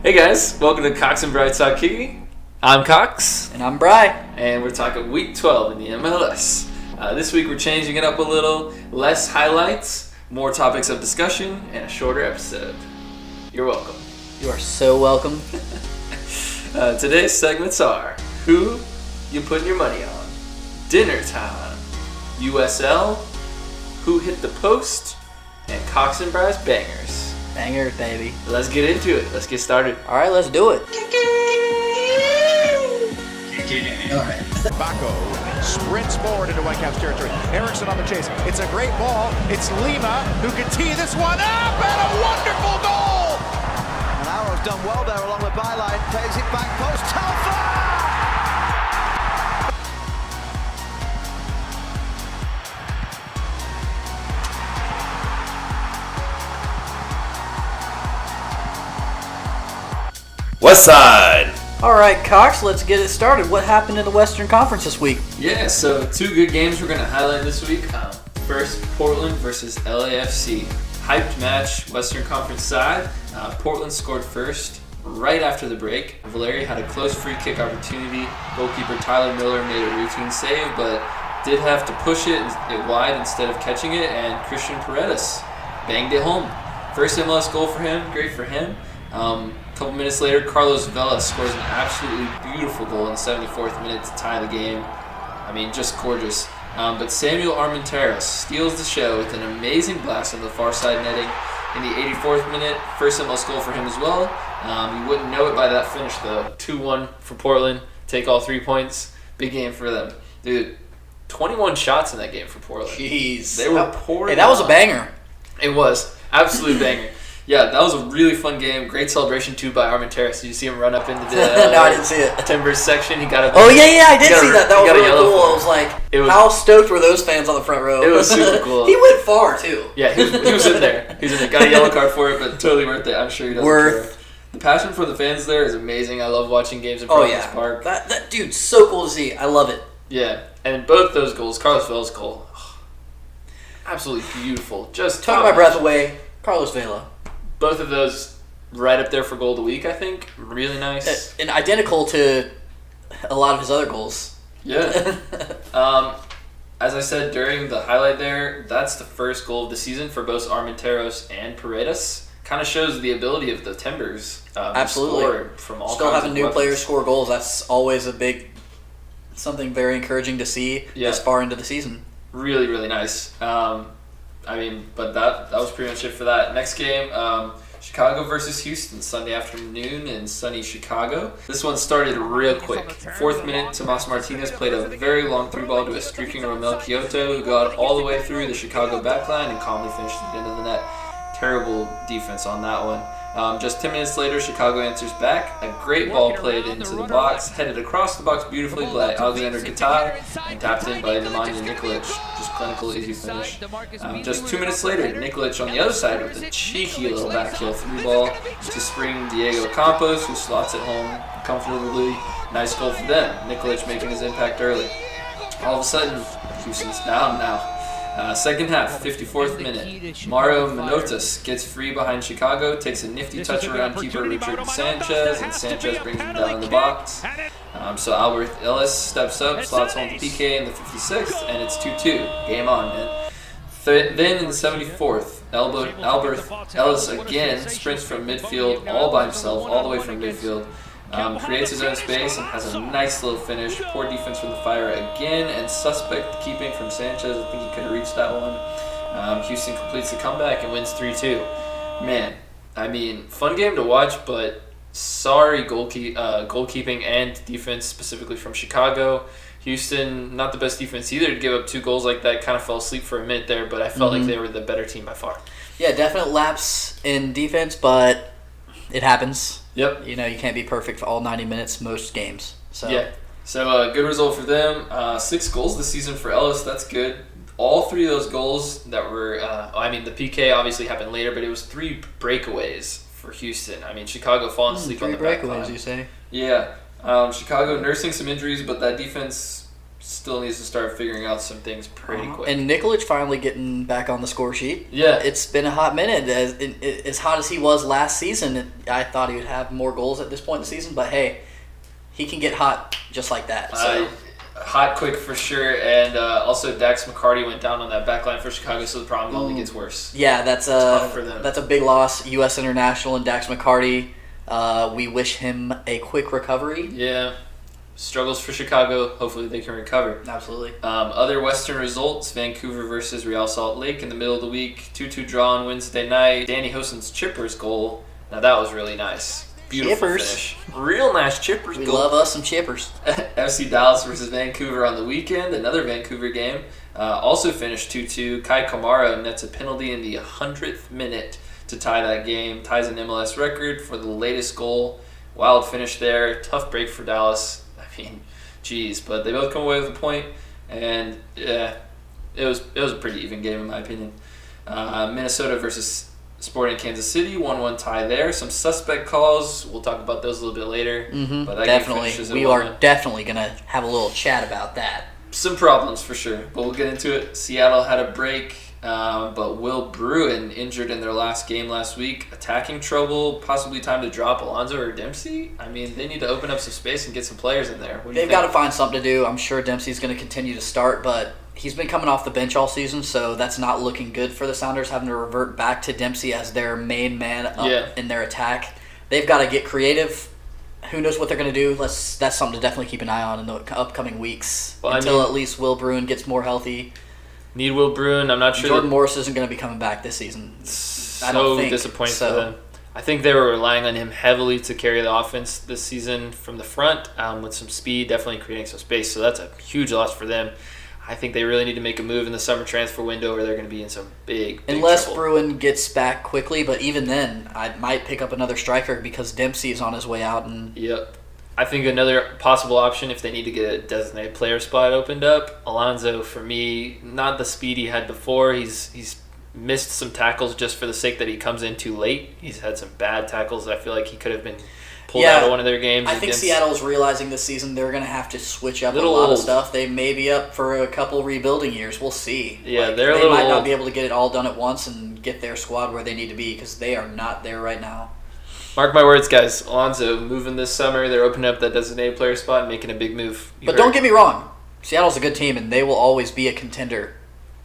Hey guys, welcome to Cox and Bry's Talk Kicky. I'm Cox. And I'm Bry. And we're talking week 12 in the MLS. This week we're changing it up a little. Less highlights, more topics of discussion, and a shorter episode. You're welcome. You are so welcome. Today's segments are Who You Putting Your Money On? Dinner Time, USL, Who Hit the Post, and Cox and Bry's Bangers. Bangers, baby. Let's get into it. Let's get started. All right, let's do it. All right. Baco sprints forward into Whitecaps territory. Erickson on the chase. It's a great ball. It's Lima who can tee this one up, and a wonderful goal. And Arrow's done well there along the byline. Takes it back post. Telfer! West Side. All right, Cox, let's get it started. What happened in the Western Conference this week? Yeah, so two good games we're going to highlight this week. First, Portland versus LAFC. Hyped match, Western Conference side. Portland scored first right after the break. Valeri had a close free kick opportunity. Goalkeeper Tyler Miller made a routine save, but did have to push it wide instead of catching it, and Christian Paredes banged it home. First MLS goal for him, great for him. A couple minutes later, Carlos Vela scores an absolutely beautiful goal in the 74th minute to tie the game. I mean, just gorgeous. But Samuel Armenteros steals the show with an amazing blast on the far side netting in the 84th minute. First MLS goal for him as well. You wouldn't know it by that finish, though. 2-1 for Portland. Take all 3 points. Big game for them. Dude, 21 shots in that game for Portland. Jeez. They were pouring. Hey, that was a banger. It was. Absolute banger. Yeah, that was a really fun game. Great celebration, too, by Armenteros. Did you see him run up into the No, I didn't see it. Timbers section? He got up. Oh, yeah, I did see that. That was really cool. I was like, how stoked were those fans on the front row? It was super cool. He went far, too. Yeah, he was in there. He was in there. Got a yellow card for it, but totally worth it. I'm sure he doesn't care. The passion for the fans there is amazing. I love watching games in Providence Park. That dude's so cool to see. I love it. Yeah, and both those goals, Carlos Vela's goal, absolutely beautiful. Just took my breath away. Carlos Vela. Both of those right up there for goal of the week, I think. Really nice. And identical to a lot of his other goals. Yeah. As I said during the highlight there, that's the first goal of the season for both Armenteros and Paredes. Kind of shows the ability of the Timbers. Absolutely. Score from all Still kinds having of new weapons. players score goals, that's always something very encouraging to see this far into the season. Really, really nice. But that was pretty much it for that. Next game, Chicago versus Houston, Sunday afternoon in sunny Chicago. This one started real quick. 4th minute, Tomas Martinez played a very long through ball to a streaking Romel Kyoto, who got all the way through the Chicago backline and calmly finished at the end of the net. Terrible defense on that one. Just 10 minutes later, Chicago answers back. A great ball played into the box, headed across the box beautifully by Alexander Guitar, and tapped in by Nemanja Nikolic. Just clinical, easy finish. Just 2 minutes later, Nikolic on the other side with a cheeky little backheel through ball to spring Diego Campos, who slots it home comfortably. Nice goal for them. Nikolic making his impact early. All of a sudden, Houston's down now. Second half, 54th minute. Mauro Manotas gets free behind Chicago, takes a nifty touch around keeper Richard Sanchez, and Sanchez brings him down in the box. So Albert Ellis steps up, slots home to PK in the 56th, and it's 2-2. Game on, man. Then in the 74th, Albert Ellis again sprints from midfield all by himself, all the way from midfield. Creates his own space and has a nice little finish. Poor defense from the Fire again, and suspect keeping from Sanchez. I think he could have reached that one. Houston completes the comeback and wins 3-2. Man, I mean, fun game to watch, but sorry goalkeeping and defense, specifically from Chicago. Houston, not the best defense either to give up 2 goals like that. Kind of fell asleep for a minute there, but I felt like they were the better team by far. Yeah, definite lapse in defense, but it happens. Yep. You can't be perfect for all 90 minutes most games. So yeah. So good result for them. 6 goals this season for Ellis. That's good. All 3 of those goals that were, the PK obviously happened later, but it was 3 breakaways for Houston. I mean, Chicago falling asleep on the back line. 3 breakaways, you say? Yeah. Chicago nursing some injuries, but that defense still needs to start figuring out some things pretty quick. And Nikolic finally getting back on the score sheet. Yeah. It's been a hot minute. As hot as he was last season, I thought he would have more goals at this point in the season. But, hey, he can get hot just like that. So. Hot quick for sure. And also Dax McCarty went down on that back line for Chicago, so the problem only gets worse. Yeah, that's tough for them. That's a big loss. U.S. International and Dax McCarty. We wish him a quick recovery. Yeah. Struggles for Chicago. Hopefully they can recover. Absolutely. Other Western results, Vancouver versus Real Salt Lake in the middle of the week. 2-2 draw on Wednesday night. Danny Hosen's chippers goal. Now that was really nice. Beautiful finish. Real nice chippers We goal. love us some chippers. FC Dallas versus Vancouver on the weekend. Another Vancouver game. Also finished 2-2. Kai Kamara nets a penalty in the 100th minute to tie that game. Ties an MLS record for the latest goal. Wild finish there. Tough break for Dallas. I mean, geez, but they both come away with a point, and yeah, it was a pretty even game in my opinion. Minnesota versus Sporting Kansas City, 1-1 tie there. Some suspect calls. We'll talk about those a little bit later. But that Definitely, game finishes at we 1-1. are definitely gonna have a little chat about that. Some problems for sure, but we'll get into it. Seattle had a break. But Will Bruin injured in their last game last week. Attacking trouble, possibly time to drop Alonso or Dempsey. I mean, they need to open up some space and get some players in there. They've got to find something to do. I'm sure Dempsey's going to continue to start, but he's been coming off the bench all season, so that's not looking good for the Sounders, having to revert back to Dempsey as their main man up in their attack. They've got to get creative. Who knows what they're going to do? That's something to definitely keep an eye on in the upcoming weeks until at least Will Bruin gets more healthy. Need Will Bruin. I'm not sure. Jordan Morris isn't going to be coming back this season. I don't think. Disappointing for them. I think they were relying on him heavily to carry the offense this season from the front with some speed, definitely creating some space. So that's a huge loss for them. I think they really need to make a move in the summer transfer window or they're going to be in some big Unless trouble. Bruin gets back quickly, but even then, I might pick up another striker because Dempsey is on his way out. Yep. I think another possible option if they need to get a designated player spot opened up, Alonso, for me, not the speed he had before. He's missed some tackles just for the sake that he comes in too late. He's had some bad tackles. I feel like he could have been pulled out of one of their games. I think Seattle's realizing this season they're going to have to switch up a lot of stuff. They may be up for a couple rebuilding years. We'll see. Yeah, they might not be able to get it all done at once and get their squad where they need to be because they are not there right now. Mark my words, guys. Alonso moving this summer. They're opening up that designated player spot and making a big move. But don't get me wrong. Seattle's a good team, and they will always be a contender.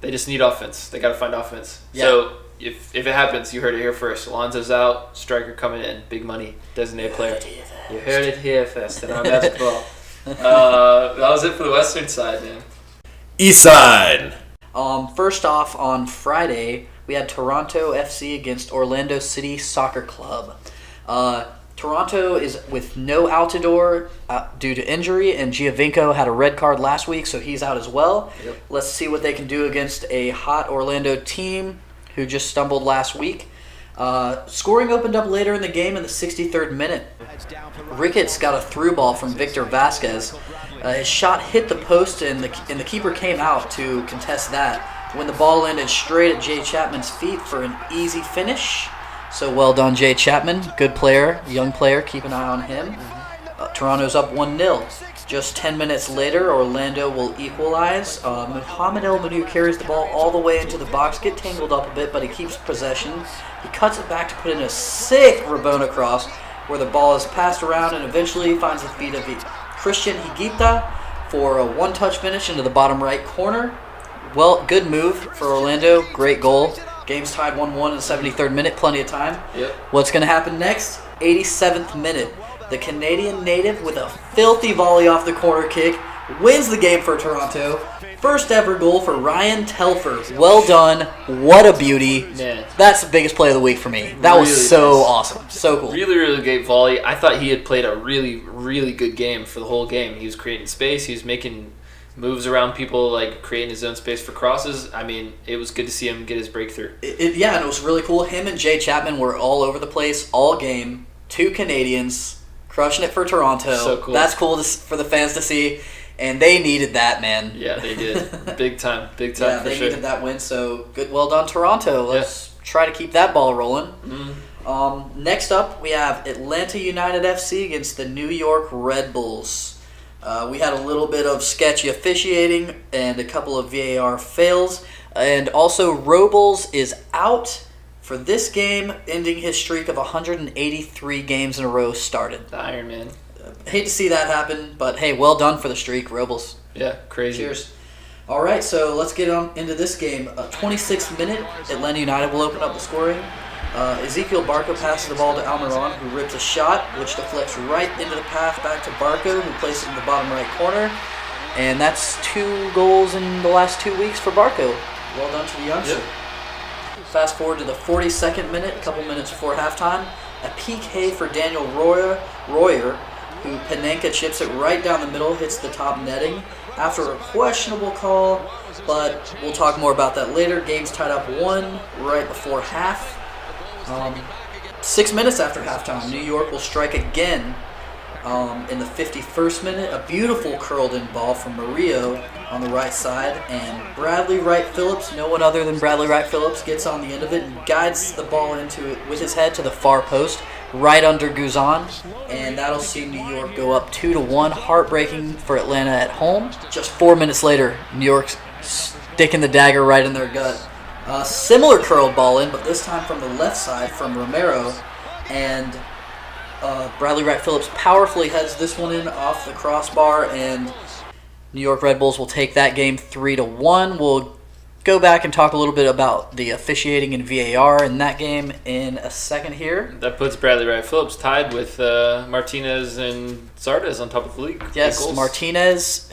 They just need offense. They got to find offense. Yeah. So if it happens, you heard it here first. Alonso's out. Striker coming in. Big money. Designated player. You heard it here first. And I'm basketball. That was it for the Western side, man. East side. First off, on Friday, we had Toronto FC against Orlando City Soccer Club. Toronto is with no Altidore due to injury, and Giovinco had a red card last week, so he's out as well. Yep. Let's see what they can do against a hot Orlando team who just stumbled last week. Scoring opened up later in the game in the 63rd minute. Ricketts got a through ball from Victor Vasquez. His shot hit the post, and the keeper came out to contest that when the ball landed straight at Jay Chapman's feet for an easy finish. So well done, Jay Chapman. Good player, young player. Keep an eye on him. Toronto's up 1-0. Just 10 minutes later, Orlando will equalize. Mohamed El Manu carries the ball all the way into the box, get tangled up a bit, but he keeps possession. He cuts it back to put in a sick Rabona cross, where the ball is passed around and eventually finds the feet of Christian Higuita for a one-touch finish into the bottom right corner. Well, good move for Orlando. Great goal. Game's tied 1-1 in the 73rd minute. Plenty of time. Yep. What's going to happen next? 87th minute. The Canadian native with a filthy volley off the corner kick wins the game for Toronto. First ever goal for Ryan Telfer. Well done. What a beauty. Man. That's the biggest play of the week for me. That Really was so nice. awesome. So cool. Really, really great volley. I thought he had played a really, really good game for the whole game. He was creating space. He was making moves around people, like creating his own space for crosses. I mean, it was good to see him get his breakthrough. And it was really cool. Him and Jay Chapman were all over the place all game. Two Canadians crushing it for Toronto. So cool. That's cool for the fans to see. And they needed that, man. Yeah, they did. Big time for they sure. needed that win, so good. Well done, Toronto. Let's try to keep that ball rolling. Mm-hmm. Next up, we have Atlanta United FC against the New York Red Bulls. We had a little bit of sketchy officiating and a couple of VAR fails. And also, Robles is out for this game, ending his streak of 183 games in a row started. The Iron Man. Hate to see that happen, but hey, well done for the streak, Robles. Yeah, crazy. Cheers. All right, so let's get on into this game. 26th minute, Atlanta United will open up the scoring. Ezekiel Barco passes the ball to Almiron, who rips a shot, which deflects right into the path back to Barco, who places it in the bottom right corner. And that's 2 goals in the last 2 weeks for Barco. Well done to the youngster. Yep. Fast forward to the 42nd minute, a couple minutes before halftime. A PK for Daniel Royer, who Panenka chips it right down the middle, hits the top netting after a questionable call, but we'll talk more about that later. Game's tied up 1 right before half. 6 minutes after halftime, New York will strike again in the 51st minute. A beautiful curled-in ball from Murillo on the right side, and Bradley Wright Phillips, no one other than Bradley Wright Phillips, gets on the end of it and guides the ball into it with his head to the far post, right under Guzan, and that'll see New York go up 2-1. Heartbreaking for Atlanta at home. Just 4 minutes later, New York's sticking the dagger right in their gut. Similar curled ball in, but this time from the left side from Romero, and Bradley Wright Phillips powerfully heads this one in off the crossbar, and New York Red Bulls will take that game 3-1. We'll go back and talk a little bit about the officiating and VAR in that game in a second here. That puts Bradley Wright Phillips tied with Martinez and Zardes on top of the league. Yes,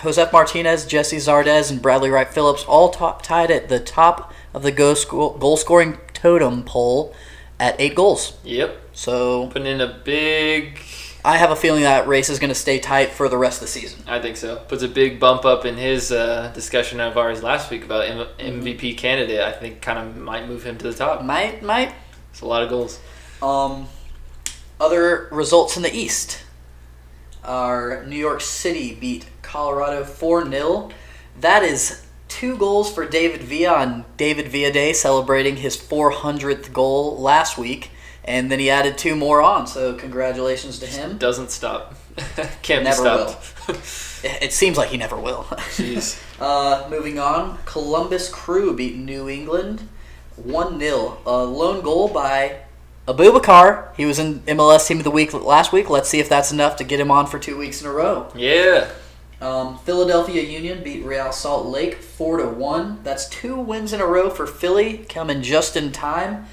Josef Martinez, Jesse Zardes, and Bradley Wright Phillips all tied at the top of the goal-scoring totem pole at 8 goals. Yep. So putting in a big... I have a feeling that race is going to stay tight for the rest of the season. I think so. Puts a big bump up in his discussion of ours last week about MVP candidate. I think kind of might move him to the top. Might. It's a lot of goals. Other results in the East. Our New York City beat Colorado 4-0. That is 2 goals for David Villa on David Villa Day, celebrating his 400th goal last week. And then he added 2 more on, so congratulations to him. Doesn't stop. Can't never be stopped. Will. It seems like he never will. Jeez. Moving on, Columbus Crew beat New England 1-0. A lone goal by Abubakar. He was in MLS Team of the Week last week. Let's see if that's enough to get him on for 2 weeks in a row. Yeah. Philadelphia Union beat Real Salt Lake 4-1. That's 2 wins in a row for Philly, coming just in time.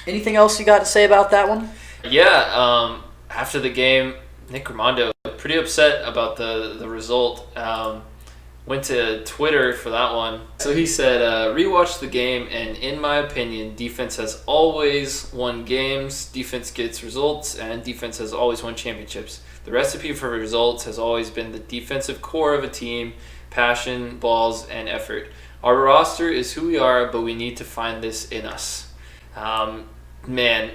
Anything else you got to say about that one? Yeah, after the game, Nick Raimondo, pretty upset about the result. Went to Twitter for that one. So he said, rewatched the game, and in my opinion, defense has always won games, defense gets results, and defense has always won championships. The recipe for results has always been the defensive core of a team, passion, balls, and effort. Our roster is who we are, but we need to find this in us. Man,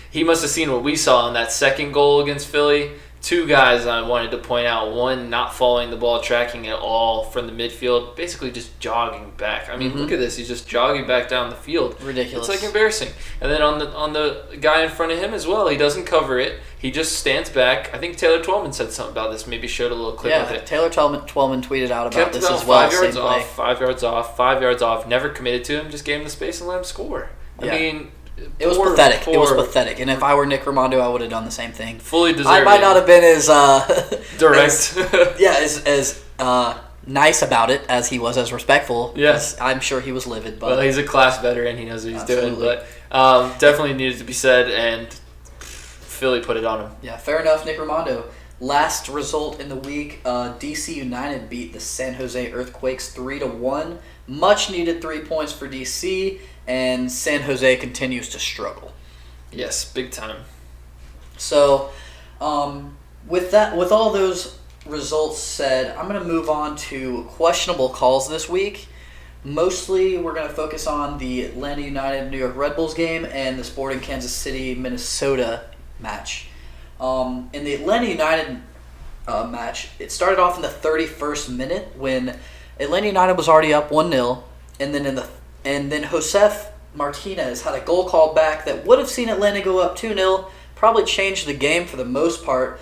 he must have seen what we saw in that second goal against Philly. 2 guys I wanted to point out. One, not following the ball, tracking at all from the midfield, basically just jogging back. I mean, look at this. He's just jogging back down the field. Ridiculous. It's like embarrassing. And then on the guy in front of him as well, he doesn't cover it. He just stands back. I think Taylor Twellman said something about this, maybe showed a little clip of it. Taylor Twellman tweeted out about Kept this about as well. 5 yards off, 5 yards off, 5 yards off, never committed to him, just gave him the space and let him score. I mean... It was pathetic. It was pathetic. And if I were Nick Raimondo, I would have done the same thing. Fully deserved. I might not have been as direct. as nice about it as he was, as respectful. Yes, I'm sure he was livid. But well, he's a class veteran. He knows what he's doing. But definitely needed to be said, and Philly put it on him. Yeah, fair enough, Nick Raimondo. Last result in the week, DC United beat the San Jose Earthquakes 3-1. Much needed 3 points for DC. And San Jose continues to struggle. Yes, big time. So, with all those results said, I'm going to move on to questionable calls this week. Mostly, we're going to focus on the Atlanta United New York Red Bulls game and the Sporting Kansas City Minnesota match. In the Atlanta United match, it started off in the 31st minute when Atlanta United was already up 1-0, and then Josef Martinez had a goal called back that would have seen Atlanta go up 2-0, probably changed the game for the most part.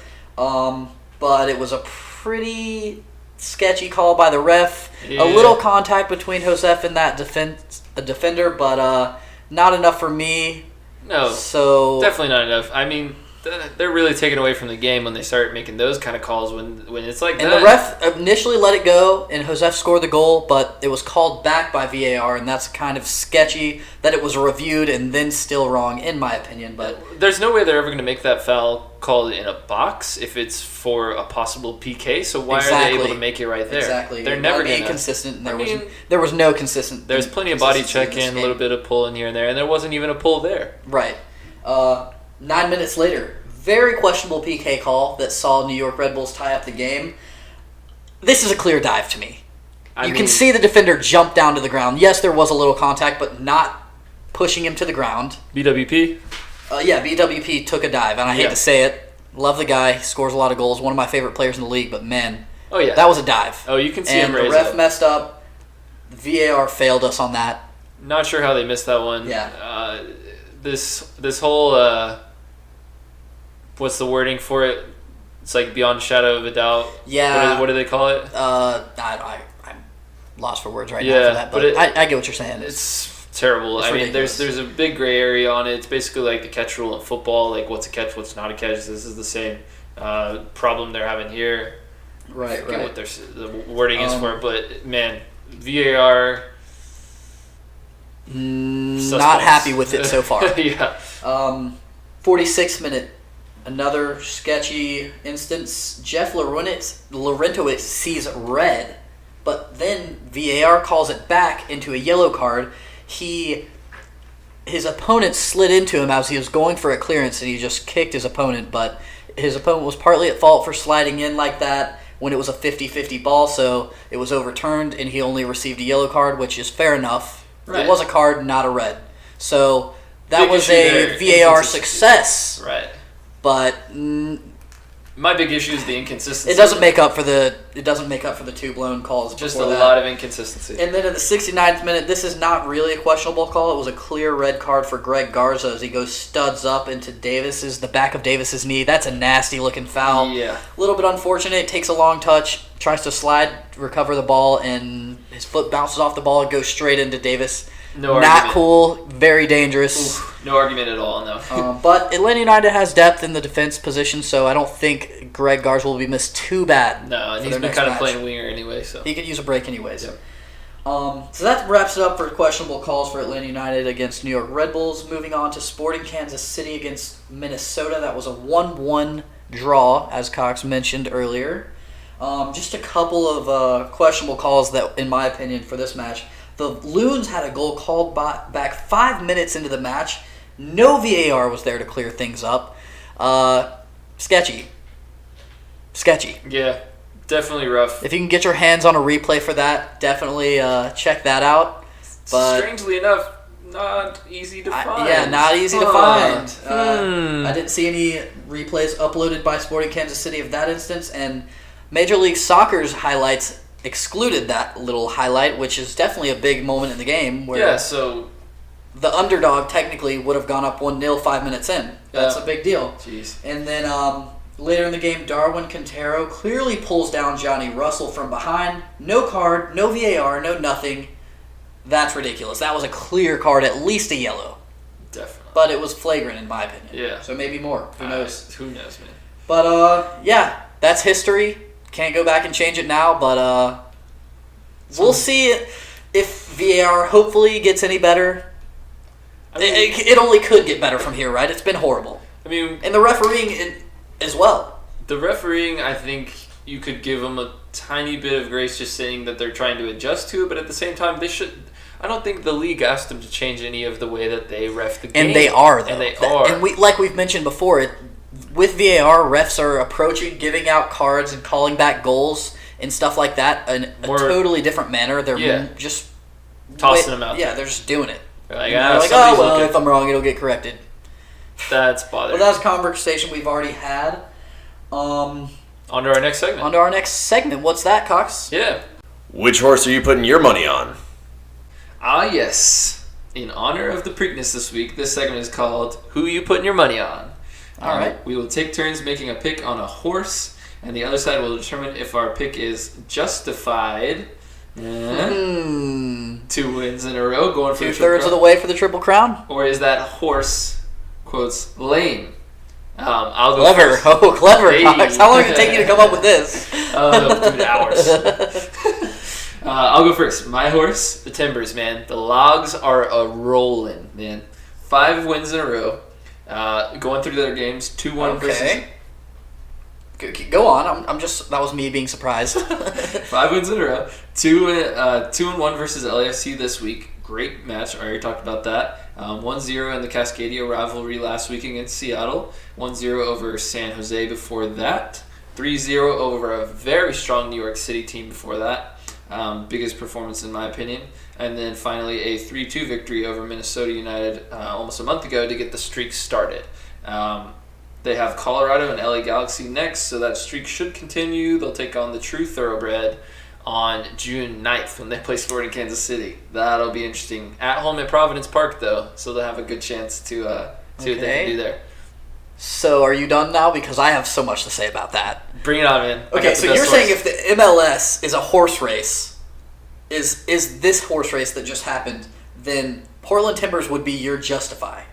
but it was a pretty sketchy call by the ref. Yeah. A little contact between Josef and that defender, but not enough for me. No, so definitely not enough. I mean, they're really taken away from the game when they start making those kind of calls when it's like and that. the ref initially let it go, and Josef scored the goal, but it was called back by VAR, and that's kind of sketchy that it was reviewed and then still wrong, in my opinion. But there's no way they're ever going to make that foul called in a box if it's for a possible PK. So why are they able to make it right there? Exactly. They're never going to consistent. And I mean, there was no consistent. There's plenty of body check in, a little bit of pull in here and there, and there wasn't even a pull there. Right. 9 minutes later, very questionable PK call that saw New York Red Bulls tie up the game. This is a clear dive to me. You can see the defender jump down to the ground. Yes, there was a little contact, but not pushing him to the ground. BWP? Yeah, BWP took a dive, and I hate to say it. Love the guy. He scores a lot of goals. One of my favorite players in the league, but man, that was a dive. Oh, you can see him raise and the ref messed up. The VAR failed us on that. Not sure how they missed that one. Yeah. This whole what's the wording for it? It's like beyond shadow of a doubt. Yeah. What do they call it? I'm lost for words right now for that, but I get what you're saying. It's terrible. I mean, there's a big gray area on it. It's basically like the catch rule in football, like what's a catch, what's not a catch. This is the same problem they're having here. Right. I forget what the wording is for it, but man, VAR. Not happy with it so far. Yeah. 46th minute, another sketchy instance. Jeff Laurentowicz sees red, but then VAR calls it back into a yellow card. His opponent slid into him as he was going for a clearance, and he just kicked his opponent, but his opponent was partly at fault for sliding in like that when it was a 50-50 ball, so it was overturned, and he only received a yellow card, which is fair enough. Right. It was a card, not a red. So that was a VAR success. Right. But my big issue is the inconsistency. It doesn't make up for the two blown calls. Just a lot of inconsistency. And then in the 69th minute, this is not really a questionable call. It was a clear red card for Greg Garza as he goes studs up into the back of Davis's knee. That's a nasty looking foul. Yeah. A little bit unfortunate. Takes a long touch, tries to slide, recover the ball, and his foot bounces off the ball and goes straight into Davis. Not cool. Very dangerous. Oof, no argument at all, no. But Atlanta United has depth in the defense position, so I don't think Greg Garza will be missed too bad. No, and he's been kind of playing winger anyway, so he could use a break anyways. Yep. So that wraps it up for questionable calls for Atlanta United against New York Red Bulls. Moving on to Sporting Kansas City against Minnesota. That was a 1-1 draw, as Cox mentioned earlier. Just a couple of questionable calls that, in my opinion, for this match. The Loons had a goal called back 5 minutes into the match. No VAR was there to clear things up. Sketchy. Yeah, definitely rough. If you can get your hands on a replay for that, definitely check that out. But strangely enough, not easy to find. Not easy to find. I didn't see any replays uploaded by Sporting Kansas City of that instance, and Major League Soccer's highlights excluded that little highlight, which is definitely a big moment in the game where the underdog technically would have gone up 1-0 5 minutes in. That's a big deal. Jeez. And then later in the game, Darwin Quintero clearly pulls down Johnny Russell from behind. No card, no VAR, no nothing. That's ridiculous. That was a clear card, at least a yellow. Definitely. But it was flagrant in my opinion. Yeah. So maybe more. Who knows? Who knows, man. But that's history. Can't go back and change it now, but we'll see if VAR hopefully gets any better. I mean, it only could get better from here, right? It's been horrible. I mean, and the refereeing as well. The refereeing, I think you could give them a tiny bit of grace, just saying that they're trying to adjust to it, but at the same time, they should. I don't think the league asked them to change any of the way that they ref the game. And they are, though. And they are. And we've mentioned before, with VAR, refs are approaching giving out cards and calling back goals and stuff like that in a totally different manner. They're just tossing them out. Yeah, they're just doing it. They're like, if I'm wrong, it'll get corrected. That's bothering. Well, that's a conversation we've already had. On to our next segment. What's that, Cox? Yeah. Which horse are you putting your money on? Ah, yes. In honor of the Preakness this week, this segment is called Who You Putting Your Money On? All right. We will take turns making a pick on a horse, and the other side will determine if our pick is justified. 2 wins in a row, going for 2/3 of the way for the Triple Crown. Or is that horse, quotes, lame? I'll go Clever. first. Oh, clever, Hey. Cox. How long did it take you to come up with this? 2 hours. I'll go first. My horse, the Timbers, man. The Logs are a-rolling, man. 5 wins in a row. Going through their games, 2-1 versus... Go on. I'm just. That was me being surprised. 5 wins in a row. 2-1 versus LAFC this week. Great match. I already talked about that. 1-0 in the Cascadia rivalry last week against Seattle. 1-0 over San Jose before that. 3-0 over a very strong New York City team before that. Biggest performance in my opinion. And then finally a 3-2 victory over Minnesota United almost a month ago to get the streak started. They have Colorado and LA Galaxy next, so that streak should continue. They'll take on the True Thoroughbred on June 9th when they play Sporting Kansas City. That'll be interesting. At home at Providence Park, though, so they'll have a good chance to see what they can do there. So are you done now? Because I have so much to say about that. Bring it on, man. Okay, so you're saying if the MLS is a horse race, is this horse race that just happened, then Portland Timbers would be your justify.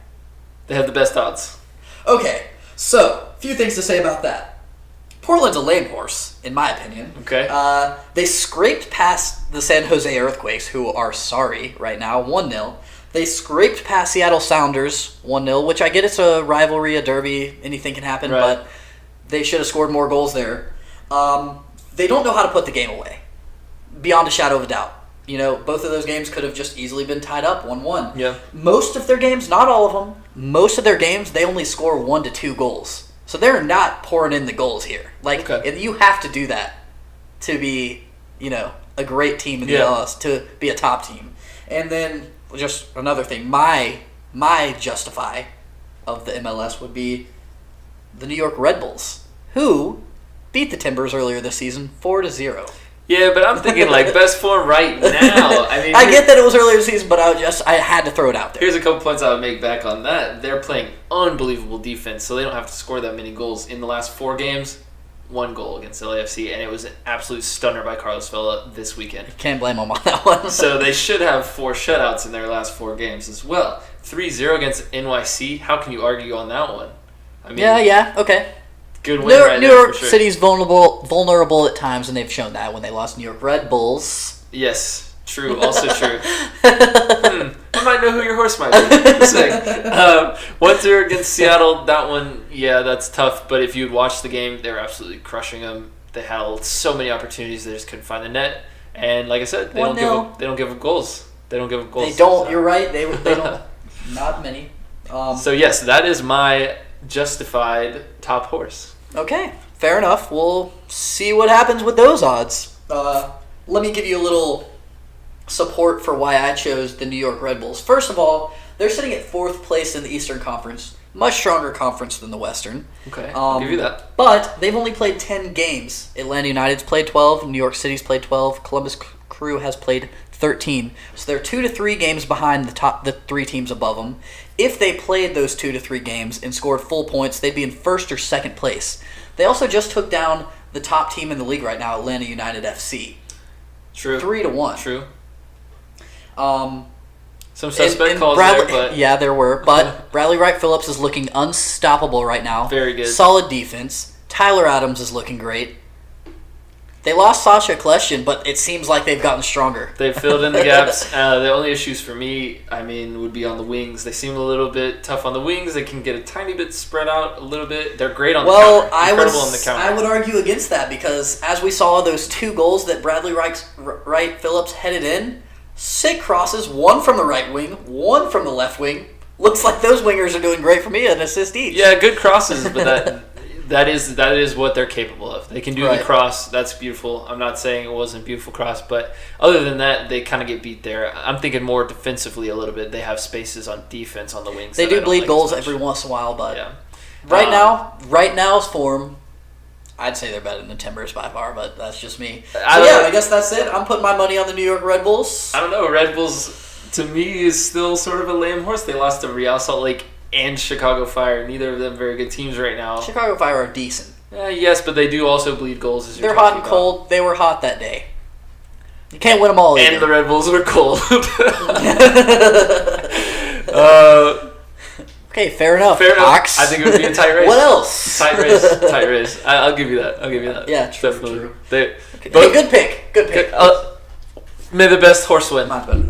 They have the best odds. Okay, so a few things to say about that. Portland's a lame horse, in my opinion. Okay. They scraped past the San Jose Earthquakes, who are sorry right now, 1-0. They scraped past Seattle Sounders, 1-0, which I get it's a rivalry, a derby, anything can happen, right. But they should have scored more goals there. They don't know how to put the game away, beyond a shadow of a doubt. You know, both of those games could have just easily been tied up, 1-1. Yeah. Most of their games, not all of them, most of their games, they only score 1 to 2 goals. So they're not pouring in the goals here. Like, and you have to do that to be, you know, a great team in the MLS, to be a top team. And then, just another thing, my justify of the MLS would be the New York Red Bulls, who beat the Timbers earlier this season 4-0. Yeah, but I'm thinking like best form right now. I mean, I get that it was earlier this season, but I had to throw it out there. Here's a couple points I would make back on that. They're playing unbelievable defense, so they don't have to score that many goals. In the last 4 games, 1 goal against LAFC, and it was an absolute stunner by Carlos Vela this weekend. Can't blame them on that one. So they should have 4 shutouts in their last 4 games as well. 3-0 against NYC. How can you argue on that one? I mean, yeah, okay. Good win New there York for sure. City's vulnerable at times, and they've shown that when they lost New York Red Bulls. Yes, true. Also true. I might know who your horse might be. 1-0 against Seattle. That one, yeah, that's tough. But if you'd watch the game, they were absolutely crushing them. They had so many opportunities, they just couldn't find the net. And like I said, they don't give up goals. They don't give up goals. They don't. So. You're right. They don't. Not many. So yes, that is my justified top horse. Okay, fair enough. We'll see what happens with those odds. Let me give you a little support for why I chose the New York Red Bulls. First of all, they're sitting at 4th place in the Eastern Conference. Much stronger conference than the Western. Okay, I'll give you that. But they've only played 10 games. Atlanta United's played 12. New York City's played 12. Columbus Crew has played 13. So they're 2 to 3 games behind the 3 teams above them. If they played those 2 to 3 games and scored full points, they'd be in 1st or 2nd place. They also just took down the top team in the league right now, Atlanta United FC. True. 3-1. True. Some suspect calls there, but... Yeah, there were. But Bradley Wright Phillips is looking unstoppable right now. Very good. Solid defense. Tyler Adams is looking great. They lost Sasha Kleshin, but it seems like they've gotten stronger. They've filled in the gaps. The only issues for me, would be on the wings. They seem a little bit tough on the wings. They can get a tiny bit spread out a little bit. They're great on the counter. Incredible on the counter. I would argue against that because as we saw those 2 goals that Bradley Wright Phillips headed in, sick crosses, 1 from the right wing, 1 from the left wing. Looks like those wingers are doing great for me, an assist each. Yeah, good crosses, but that is what they're capable of. They can do the cross. That's beautiful. I'm not saying it wasn't a beautiful cross, but other than that, they kind of get beat there. I'm thinking more defensively a little bit. They have spaces on defense on the wings. They do bleed goals every once in a while, but yeah. right now's form, I'd say they're better than the Timbers by far, but that's just me. I guess that's it. I'm putting my money on the New York Red Bulls. I don't know. Red Bulls, to me, is still sort of a lame horse. They lost to Real Salt Lake and Chicago Fire. Neither of them very good teams right now. Chicago Fire are decent. Yes, but they do also bleed goals. As you're They're hot talking and about. cold. They were hot that day. You can't win them all either. And the Red Bulls were cold. Okay, fair enough. Fair enough. Ox. I think it would be a tight race. What else? Tight race. Tight race. I'll give you that. Yeah, true, Definitely. true. They, Okay, both, good pick. Good pick. may the best horse win. Mine's better.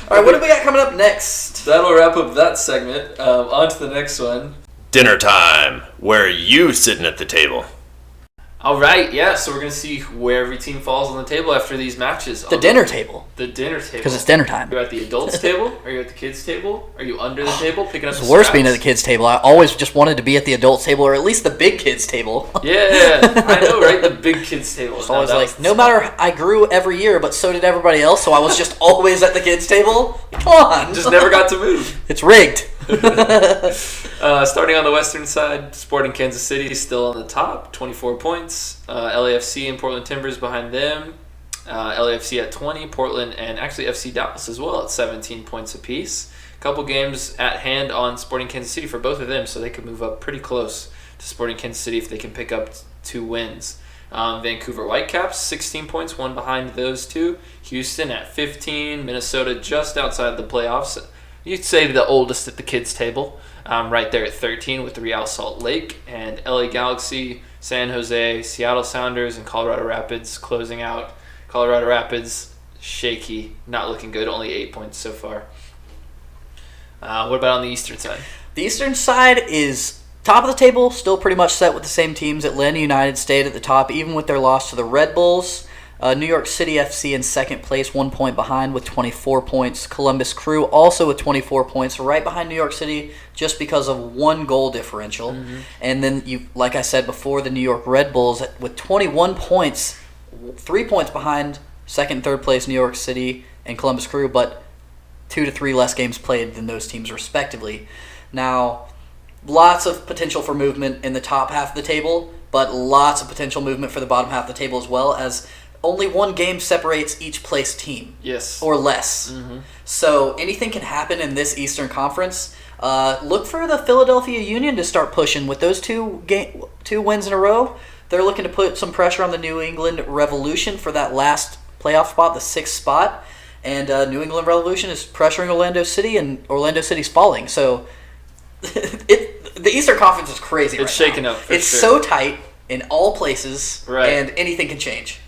All right, what do we got coming up next? That'll wrap up that segment. On to the next one. Dinner time. Where are you sitting at the table? All right, yeah. So we're gonna see where every team falls on the table after these matches. The dinner table. The dinner table. Because it's dinner time. Are you at the adults table? Are you at the kids table? Are you under the table picking up It's the worse scraps? being at the kids' table. I always just wanted to be at the adults' table, or at least the big kids' table. Yeah, I know, right? The big kids table. It's always like, no matter, I grew every year, but so did everybody else, so I was just always at the kids' table. Come on. Just never got to move. It's rigged. Starting on the western side, Sporting Kansas City still on the top, 24 points. LAFC and Portland Timbers behind them. LAFC at 20, Portland and actually FC Dallas as well at 17 points apiece. A couple games at hand on Sporting Kansas City for both of them, so they could move up pretty close to Sporting Kansas City if they can pick up 2 wins. Vancouver Whitecaps, 16 points, one behind those two. Houston at 15, Minnesota just outside the playoffs. You'd say the oldest at the kids' table, right there at 13 with the Real Salt Lake, and LA Galaxy, San Jose, Seattle Sounders, and Colorado Rapids closing out. Colorado Rapids, shaky, not looking good, only 8 points so far. What about on the eastern side? The eastern side is top of the table, still pretty much set with the same teams. Atlanta United stayed at the top, even with their loss to the Red Bulls. New York City FC in second place, 1 point behind with 24 points. Columbus Crew also with 24 points, right behind New York City just because of 1 goal differential. Mm-hmm. And then, you, like I said before, the New York Red Bulls with 21 points, 3 points behind second and third place New York City and Columbus Crew, but 2 to 3 less games played than those teams respectively. Now, lots of potential for movement in the top half of the table, but lots of potential movement for the bottom half of the table as well, as only 1 game separates each place team. Yes. Or less. Mm-hmm. So anything can happen in this Eastern Conference. Look for the Philadelphia Union to start pushing with those 2 wins in a row. They're looking to put some pressure on the New England Revolution for that last playoff spot, the 6th spot. And New England Revolution is pressuring Orlando City, and Orlando City's falling. So the Eastern Conference is crazy right now. It's shaking up, for It's sure. so tight in all places, Right. and anything can change.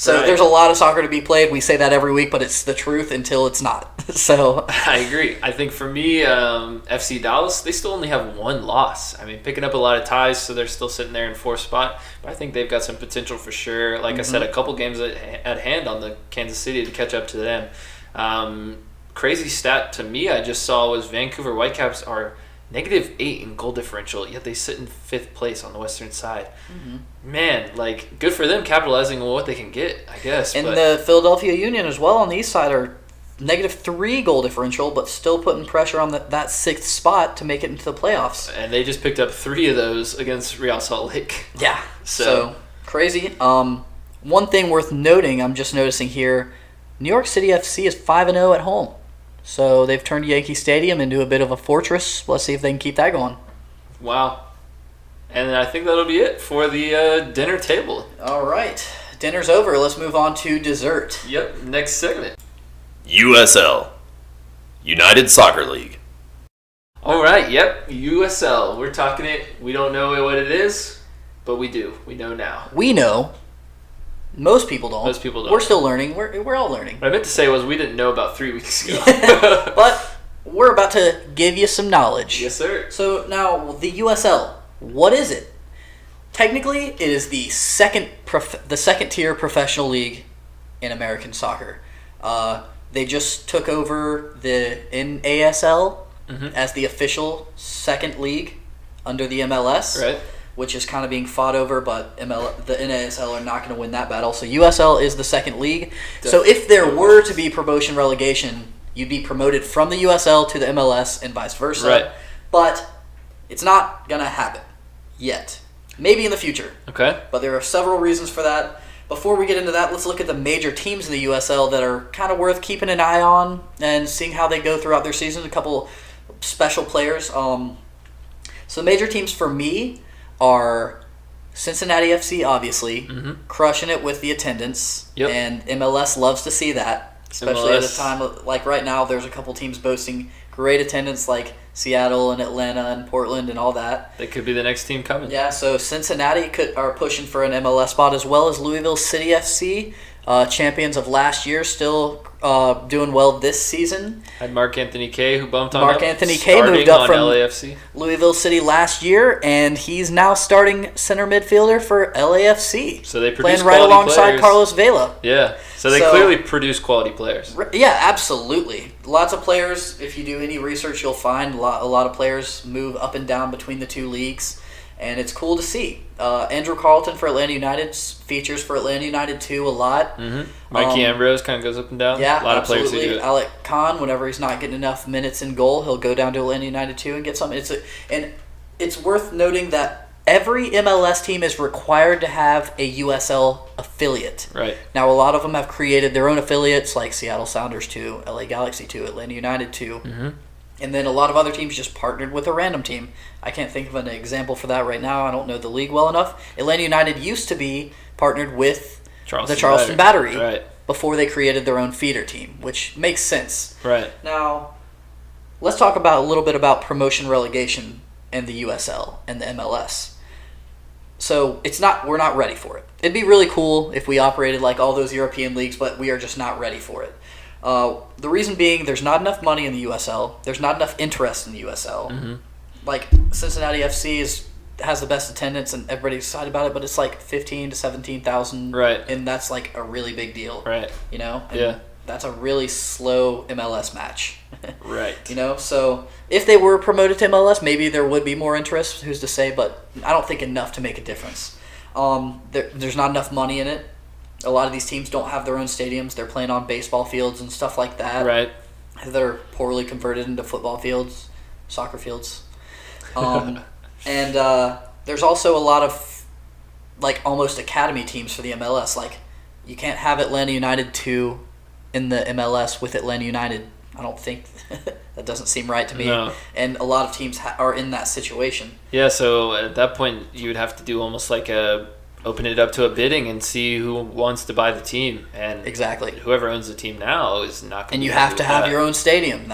So Right. there's a lot of soccer to be played. We say that every week, but it's the truth until it's not. So I agree. I think for me, FC Dallas, they still only have 1 loss. I mean, picking up a lot of ties, so they're still sitting there in 4th spot. But I think they've got some potential for sure. Like I said, a couple games at hand on the Kansas City to catch up to them. Crazy stat to me I just saw was Vancouver Whitecaps are -8 in goal differential, yet they sit in 5th place on the western side. Mm-hmm. Man, like, good for them capitalizing on what they can get, I guess. and but the Philadelphia Union as well on the east side are -3 goal differential, but still putting pressure on that 6th spot to make it into the playoffs. and they just picked up 3 of those against Real Salt Lake. Yeah. So crazy. One thing worth noting, I'm just noticing here, New York City FC is 5-0 at home. So they've turned Yankee Stadium into a bit of a fortress. Let's see if they can keep that going. Wow. And I think that'll be it for the dinner table. All right. Dinner's over. Let's move on to dessert. Yep, next segment. USL. United Soccer League. All right, yep, USL. We're talking it. We don't know what it is, but we do. We know now. We know. Most people don't. Most people don't. We're still learning. We're all learning. What I meant to say was we didn't know about 3 weeks ago. But we're about to give you some knowledge. Yes, sir. So now, the USL, what is it? Technically, it is the second tier professional league in American soccer. They just took over the NASL as the official second league under the MLS, Right. which is kind of being fought over, but the NASL are not going to win that battle. So USL is the second league. So if there were to be promotion relegation, you'd be promoted from the USL to the MLS and vice versa. Right. But it's not going to happen yet. Maybe in the future. Okay. But there are several reasons for that. Before we get into that, let's look at the major teams in the USL that are kind of worth keeping an eye on and seeing how they go throughout their season. A couple special players. So major teams for me, are Cincinnati FC, obviously, Mm-hmm. crushing it with the attendance. Yep. And MLS loves to see that, especially at a time like right now. There's a couple teams boasting great attendance, like Seattle and Atlanta and Portland and all that. They could be the next team coming. Yeah, so Cincinnati are pushing for an MLS spot, as well as Louisville City FC, champions of last year, still doing well this season. Had Mark Anthony Kay, who bumped on Mark up, Anthony Kay moved up on from LAFC. Louisville City last year, and he's now starting center midfielder for LAFC. So they produce playing right quality alongside players. Carlos Vela. Yeah, so they So- clearly produce quality players. Yeah, absolutely. Lots of players. If you do any research, you'll find a lot of players move up and down between the two leagues, and it's cool to see. Andrew Carlton for Atlanta United features for Atlanta United too a lot. Mm-hmm. Mikey Ambrose kind of goes up and down. Yeah, a lot absolutely. of players who do it. Alec Khan, whenever he's not getting enough minutes in goal, he'll go down to Atlanta United too and get some. And it's worth noting that every MLS team is required to have a USL affiliate. Right. Now, a lot of them have created their own affiliates, like Seattle Sounders 2, LA Galaxy 2, Atlanta United 2. Mm-hmm. And then a lot of other teams just partnered with a random team. I can't think of an example for that right now. I don't know the league well enough. Atlanta United used to be partnered with the Charleston Battery Right. before they created their own feeder team, which makes sense. Right. Now, let's talk a little bit about promotion relegation and the USL and the MLS. So we're not ready for it. It'd be really cool if we operated like all those European leagues, but we are just not ready for it. The reason being, there's not enough money in the USL. There's not enough interest in the USL. Mm-hmm. Like Cincinnati FC has the best attendance and everybody's excited about it, but it's like 15 to 17,000, Right. And that's like a really big deal, Right. You know, and Yeah. that's a really slow MLS match. Right. You know, so if they were promoted to MLS, maybe there would be more interest. Who's to say? But I don't think enough to make a difference. There's not enough money in it. A lot of these teams don't have their own stadiums. They're playing on baseball fields and stuff like that. Right. They're poorly converted into football fields, soccer fields. And there's also a lot of like almost academy teams for the MLS. Like you can't have Atlanta United 2 in the MLS with Atlanta United. I don't think that doesn't seem right to me. No. And a lot of teams are in that situation. Yeah, so at that point, you would have to do almost like open it up to a bidding and see who wants to buy the team. And Exactly. whoever owns the team now is not going to. And you have to have your own stadium.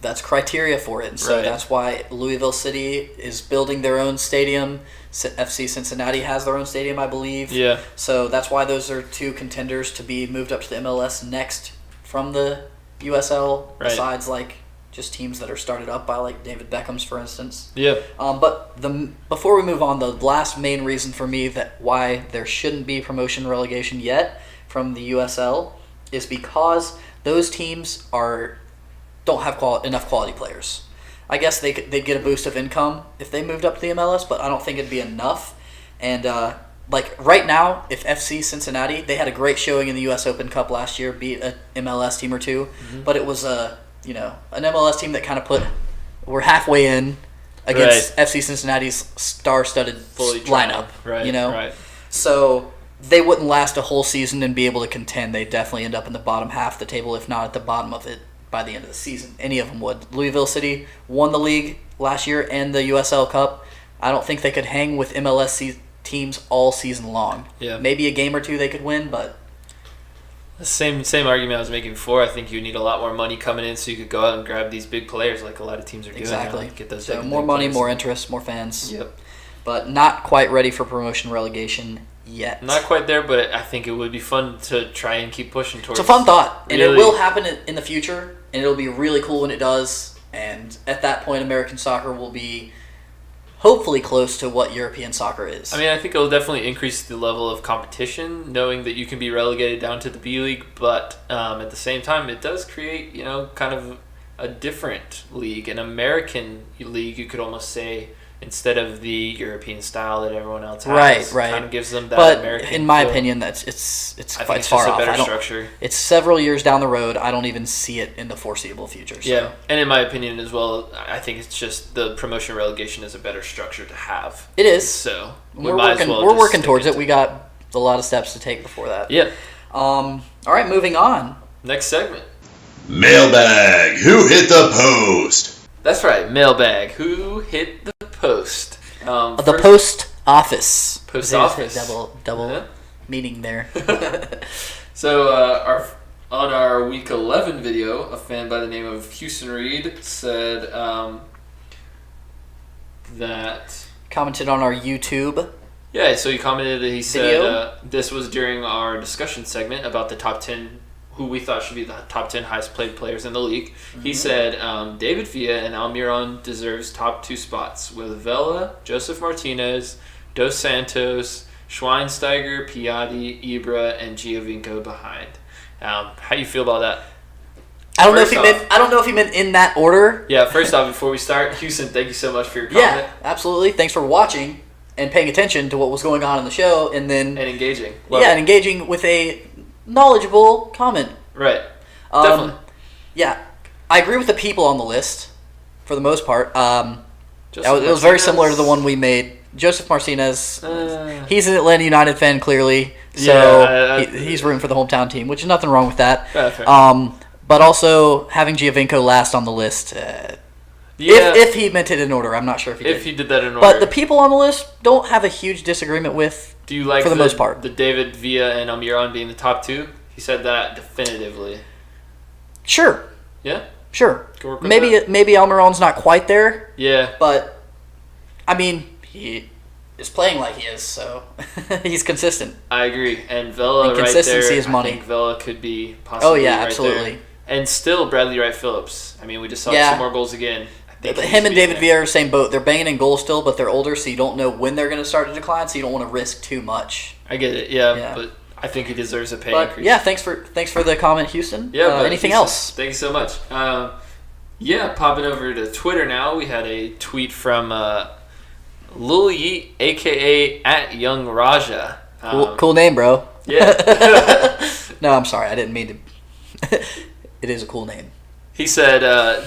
That's criteria for it. And so Right. that's why Louisville City is building their own stadium. FC Cincinnati has their own stadium, I believe. Yeah. So that's why those are two contenders to be moved up to the MLS next from the USL, Right. besides like just teams that are started up by like David Beckham's, for instance. Yeah. But before we move on, the last main reason for me that why there shouldn't be promotion relegation yet from the USL is because those teams don't have enough quality players. I guess they'd get a boost of income if they moved up to the MLS, but I don't think it'd be enough. And like right now, if FC Cincinnati, they had a great showing in the U.S. Open Cup last year, beat an MLS team or two, but it was an MLS team that kind of we're halfway in against FC Cincinnati's star-studded Fully lineup. Right. Right. So they wouldn't last a whole season and be able to contend. They'd definitely end up in the bottom half of the table, if not at the bottom of it by the end of the season. Any of them would. Louisville City won the league last year and the USL Cup. I don't think they could hang with MLS teams all season long. Yeah. Maybe a game or two they could win, but The same argument I was making before. I think you need a lot more money coming in so you could go out and grab these big players like a lot of teams are doing. exactly. Now. Get those So big more money, players. more interest, more fans. Yep. But not quite ready for promotion relegation yet. Not quite there, but I think it would be fun to try and keep pushing towards. It's a fun thought, and it really- will happen in the future, and it'll be really cool when it does. And at that point, American soccer will be hopefully close to what European soccer is. I mean, I think it'll definitely increase the level of competition, knowing that you can be relegated down to the B League, but at the same time, it does create, kind of a different league, an American league, you could almost say, instead of the European style that everyone else has. Right. Kind of gives them that but American in my feel. opinion, it's I think quite it's far just a off. better I don't- structure. It's several years down the road. I don't even see it in the foreseeable future. So. Yeah, and in my opinion as well, I think it's just the promotion relegation is a better structure to have. It is. So We're might as working. well We're just working stick towards it. to We got a lot of steps to take before that. Yeah. All right, moving on. Next segment. Mailbag. Who hit the post? That's right, mailbag. Who hit the post? The post office. Post There's office. a double meaning there. So on our Week 11 video, a fan by the name of Houston Reed said that... Commented on our YouTube. Yeah, so he commented that he Video? said this was during our discussion segment about the top 10, who we thought should be the top 10 highest paid players in the league. He said David Villa and Almiron deserves top 2 spots, with Vela, Joseph Martinez, Dos Santos, Schweinsteiger, Piatti, Ibra, and Giovinco behind. How do you feel about that? I don't know if he meant in that order. Yeah, first off, before we start, Houston, thank you so much for your comment. Yeah, absolutely. Thanks for watching and paying attention to what was going on in the show, and then And engaging. and engaging with a knowledgeable comment. Right. Definitely. Yeah, I agree with the people on the list for the most part. Joseph It was very Martinez. similar to the one we made. Joseph Martinez, he's an Atlanta United fan clearly, so Yeah, he's rooting for the hometown team, which is nothing wrong with that. Yeah, fair. But also having Giovinco last on the list. If he meant it in order, I'm not sure if he did. If he did that in order. But the people on the list don't have a huge disagreement with. Do you like for the most part the David Villa and Almiron being the top 2? He said that definitively. Sure, Yeah? sure. Can work with Maybe that. maybe Almiron's not quite there, Yeah. but I mean he is playing like he is, so he's consistent. I agree. And Vela And right consistency there, is money. I think Vela could be possibly Yeah, right absolutely. there. And still Bradley Wright Phillips. I mean, we just saw Yeah. 2 more goals again. I think he Him needs and to be David there. Villa are the same boat. They're banging in goals still, but they're older, so you don't know when they're going to start to decline, so you don't want to risk too much. I get it, yeah, Yeah. but I think he deserves a pay But increase. yeah, thanks for the comment, Houston. Yeah, but anything Houston, else? Thank you so much. Popping over to Twitter now, we had a tweet from Lil Yeet, a.k.a. at Young Raja. Cool name, bro. Yeah. No, I'm sorry. I didn't mean to. It is a cool name. He said,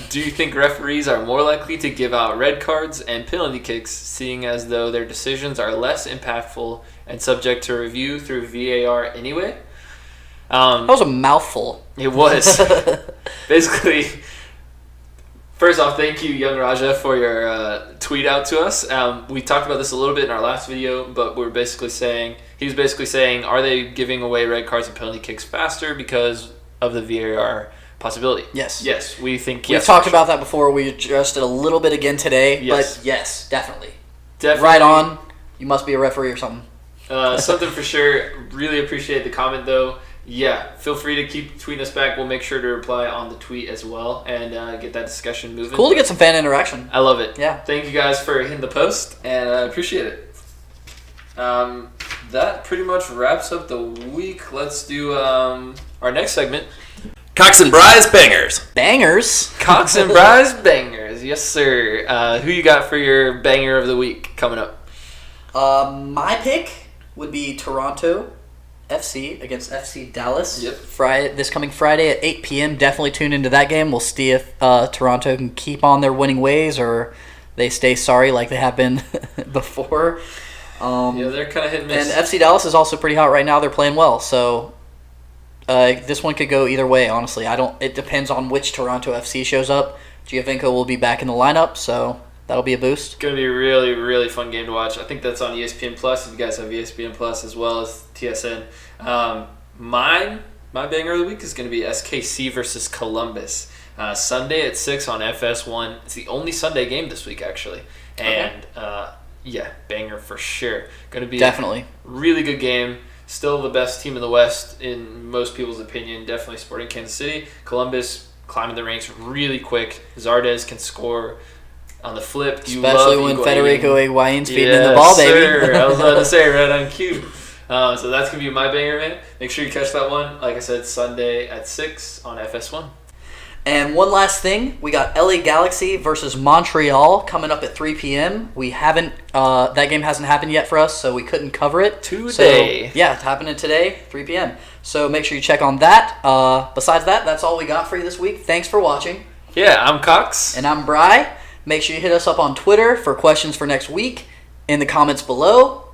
do you think referees are more likely to give out red cards and penalty kicks, seeing as though their decisions are less impactful and subject to review through VAR anyway? That was a mouthful. It was. Basically, first off, thank you, Young Raja, for your tweet out to us. We talked about this a little bit in our last video, but he was basically saying, are they giving away red cards and penalty kicks faster because of the VAR possibility? Yes. Yes, we think We've yes. talked for about that before. We addressed it a little bit again today. Yes. But yes, definitely. Definitely. Right on. You must be a referee or something. Something for sure. Really appreciate the comment, though. Yeah, feel free to keep tweeting us back. We'll make sure to reply on the tweet as well and get that discussion moving. Cool to get some fan interaction. I love it. Yeah. Thank you guys for hitting the post, and I appreciate it. That pretty much wraps up the week. Let's do our next segment. Cox and Bry's Bangers. Bangers. Cox and Bry's Bangers. Yes, sir. Who you got for your banger of the week coming up? My pick would be Toronto FC against FC Dallas. Yep. This coming Friday at 8 p.m. Definitely tune into that game. We'll see if Toronto can keep on their winning ways or they stay sorry like they have been before. Yeah, they're kind of hit and miss. And FC Dallas is also pretty hot right now. They're playing well, so this one could go either way. Honestly, It depends on which Toronto FC shows up. Giovinco will be back in the lineup, so that'll be a boost. It's going to be a really, really fun game to watch. I think that's on ESPN Plus. If you guys have ESPN Plus as well as TSN. My banger of the week is going to be SKC versus Columbus. Sunday at 6 on FS1. It's the only Sunday game this week, actually. And, yeah, banger for sure. Going to be Definitely a really good game. Still the best team in the West in most people's opinion. Definitely Sporting Kansas City. Columbus climbing the ranks really quick. Zardes can score on the flip. Especially when Federico Higuain's feeding in the ball, baby. Sir. I was about to say right on cue. So that's going to be my banger, man. Make sure you catch that one. Like I said, Sunday at 6 on FS1. And one last thing, we got LA Galaxy versus Montreal coming up at 3 p.m. We haven't, that game hasn't happened yet for us, so we couldn't cover it. Today. So, yeah, it's happening today, 3 p.m. So make sure you check on that. Besides that, that's all we got for you this week. Thanks for watching. Yeah, I'm Cox. And I'm Bry. Make sure you hit us up on Twitter for questions for next week in the comments below.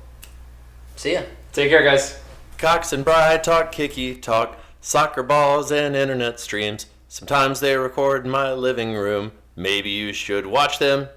See ya. Take care, guys. Cox and Bry talk Kicky, talk soccer balls and internet streams. Sometimes they record in my living room. Maybe you should watch them.